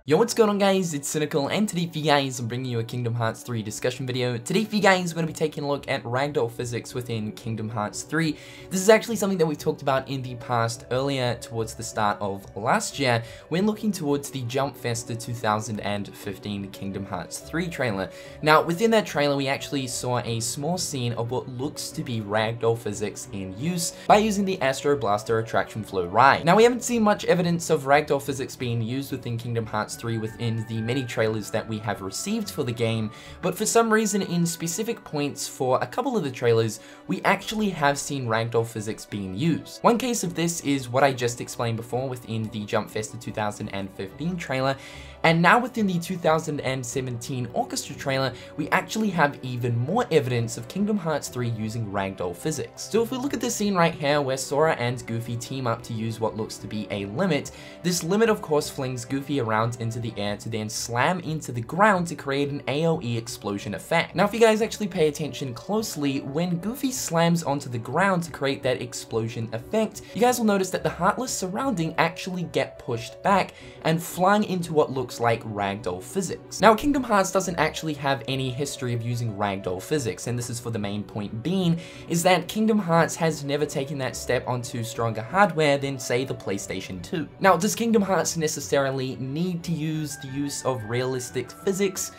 Yo, what's going on guys, it's Cynical, and today for you guys I'm bringing you a Kingdom Hearts 3 discussion video. Today for you guys we're going to be taking a look at Ragdoll Physics within Kingdom Hearts 3. This is actually something that we talked about in the past earlier towards the start of last year when looking towards the Jump Festa 2015 Kingdom Hearts 3 trailer. Now within that trailer we actually saw a small scene of what looks to be Ragdoll Physics in use by using the Astro Blaster Attraction Flow ride. Now we haven't seen much evidence of Ragdoll Physics being used within Kingdom Hearts 3 within the many trailers that we have received for the game, but for some reason in specific points for a couple of the trailers, we actually have seen Ragdoll Physics being used. One case of this is what I just explained before within the Jump Festa 2015 trailer, and now within the 2017 Orchestra trailer, we actually have even more evidence of Kingdom Hearts 3 using Ragdoll Physics. So if we look at this scene right here where Sora and Goofy team up to use what looks to be a limit, this limit of course flings Goofy around into the air to then slam into the ground to create an AoE explosion effect. Now if you guys actually pay attention closely, when Goofy slams onto the ground to create that explosion effect, you guys will notice that the Heartless surrounding actually get pushed back and flung into what looks like Ragdoll Physics. Now Kingdom Hearts doesn't actually have any history of using Ragdoll Physics, and this is for the main point being, is that Kingdom Hearts has never taken that step onto stronger hardware than say the PlayStation 2. Now does Kingdom Hearts necessarily need to use the use of realistic physics?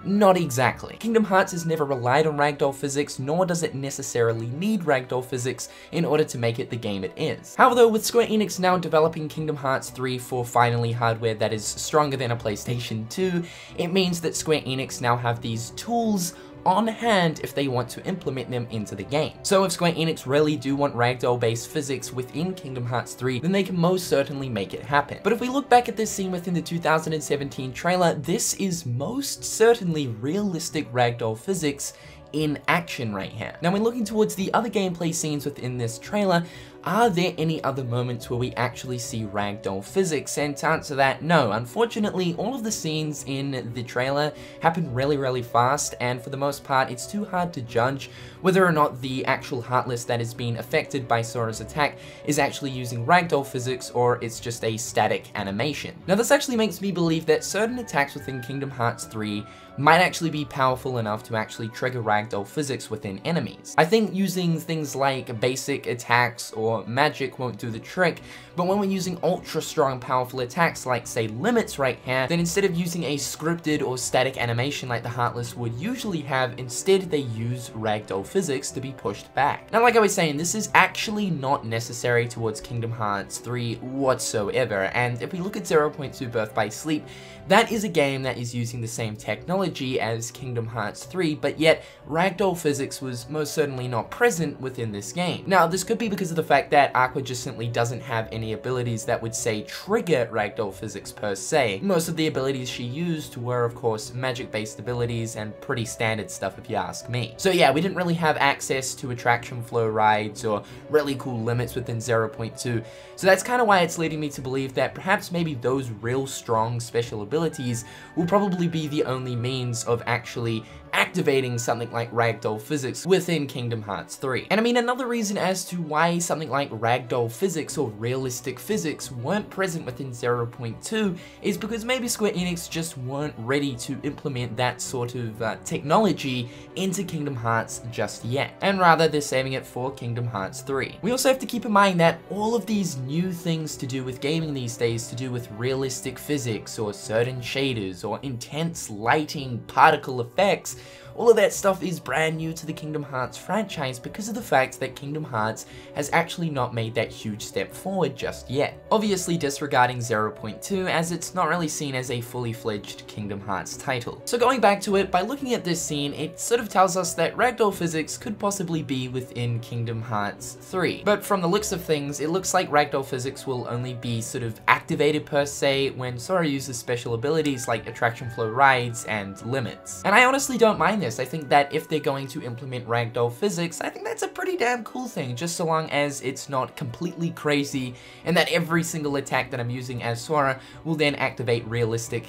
Not exactly. Kingdom Hearts has never relied on Ragdoll Physics, nor does it necessarily need Ragdoll Physics in order to make it the game it is. However though, with Square Enix now developing Kingdom Hearts 3 for finally hardware that is stronger than a PlayStation 2, it means that Square Enix now have these tools on hand if they want to implement them into the game. So if Square Enix really do want Ragdoll-based physics within Kingdom Hearts 3, then they can most certainly make it happen. But if we look back at this scene within the 2017 trailer, this is most certainly realistic Ragdoll physics in action right here. Now when looking towards the other gameplay scenes within this trailer, are there any other moments where we actually see Ragdoll Physics? And to answer that, no. Unfortunately, all of the scenes in the trailer happen really fast, and for the most part, it's too hard to judge whether or not the actual Heartless that is being affected by Sora's attack is actually using Ragdoll Physics or it's just a static animation. Now this actually makes me believe that certain attacks within Kingdom Hearts 3 might actually be powerful enough to actually trigger Ragdoll Physics within enemies. I think using things like basic attacks or magic won't do the trick, but when we're using ultra strong powerful attacks like say limits right here, then instead of using a scripted or static animation like the Heartless would usually have, instead they use Ragdoll Physics to be pushed back. Now like I was saying, this is actually not necessary towards Kingdom Hearts 3 whatsoever, and if we look at 0.2 Birth by Sleep, that is a game that is using the same technology as Kingdom Hearts 3, but yet Ragdoll Physics was most certainly not present within this game. Now this could be because of the fact that Aqua just simply doesn't have any abilities that would say trigger Ragdoll Physics per se. Most of the abilities she used were of course magic based abilities and pretty standard stuff if you ask me. So yeah, we didn't really have access to attraction flow rides or really cool limits within 0.2, so that's kind of why it's leading me to believe that perhaps maybe those real strong special abilities will probably be the only means of actually activating something like Ragdoll Physics within Kingdom Hearts 3. And I mean, another reason as to why something like Ragdoll Physics or realistic physics weren't present within 0.2 is because maybe Square Enix just weren't ready to implement that sort of technology into Kingdom Hearts just yet, and rather they're saving it for Kingdom Hearts 3. We also have to keep in mind that all of these new things to do with gaming these days, to do with realistic physics or certain shaders or intense lighting, particle effects, all of that stuff is brand new to the Kingdom Hearts franchise because of the fact that Kingdom Hearts has actually not made that huge step forward just yet. Obviously disregarding 0.2 as it's not really seen as a fully fledged Kingdom Hearts title. So going back to it, by looking at this scene, it sort of tells us that Ragdoll Physics could possibly be within Kingdom Hearts 3. But from the looks of things, it looks like Ragdoll Physics will only be sort of activated per se when Sora uses special abilities like attraction flow rides and limits. And I honestly don't mind this. I think that if they're going to implement Ragdoll Physics, I think that's a pretty damn cool thing, just so long as it's not completely crazy and that every single attack that I'm using as Sora will then activate realistic,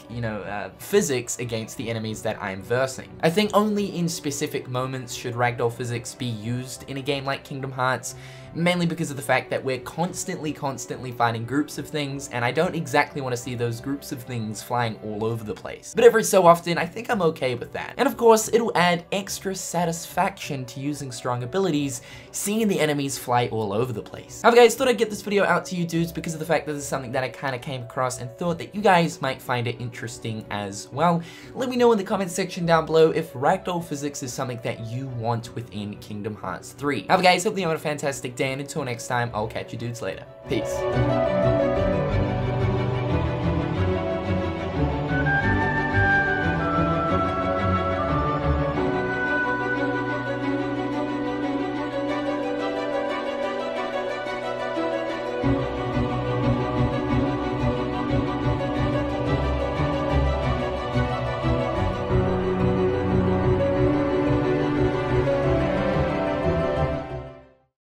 physics against the enemies that I'm versing. I think only in specific moments should Ragdoll Physics be used in a game like Kingdom Hearts, mainly because of the fact that we're constantly finding groups of things, and I don't exactly want to see those groups of things flying all over the place. But every so often, I think I'm okay with that. And of course, it'll add extra satisfaction to using strong abilities, seeing the enemies fly all over the place. However guys, thought I'd get this video out to you dudes because of the fact that this is something that I kind of came across and thought that you guys might find it interesting as well. Let me know in the comment section down below if Ragdoll Physics is something that you want within Kingdom Hearts 3. However guys, hope you have a fantastic day, and until next time, I'll catch you dudes later. Peace.